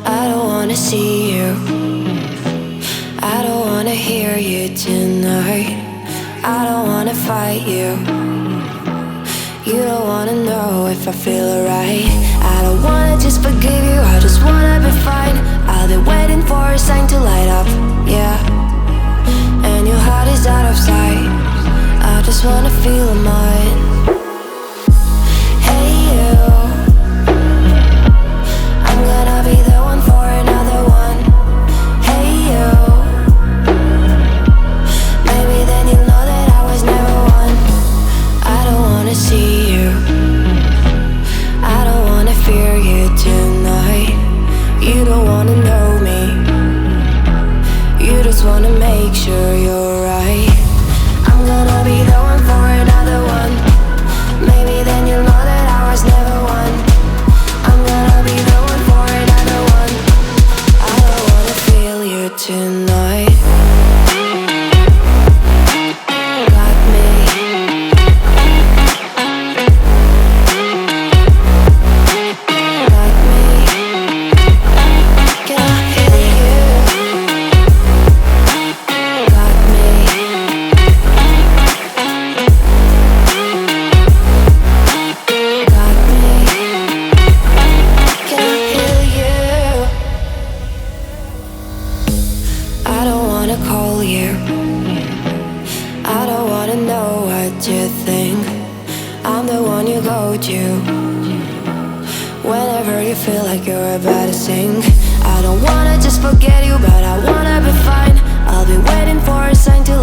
I don't wanna see you, I don't wanna hear you tonight. I don't wanna fight you, you don't wanna know if I feel alright. I don't wanna just forgive you, I just wanna be fine. I'll be waiting for a sign to light up, yeah. And your heart is out of sight, I just wanna feel mine. Hey you, I'm gonna be the one for another one. Hey you, maybe then you'll know that I was never one. I don't wanna see you, I don't wanna fear you tonight. You don't wanna know me, you just wanna make sure you're right. I'm gonna be the one for another one. Maybe then you'll know that I was never one. I'm gonna be the one for another one. I don't wanna feel you tonight. Got me. Got me. Can I feel you? Got me. Got me. Can I feel you? I don't wanna call you, I don't wanna know what you think. I'm the one you go to whenever you feel like you're about to sink. I don't wanna just forget you, but I wanna be fine. I'll be waiting for a sign to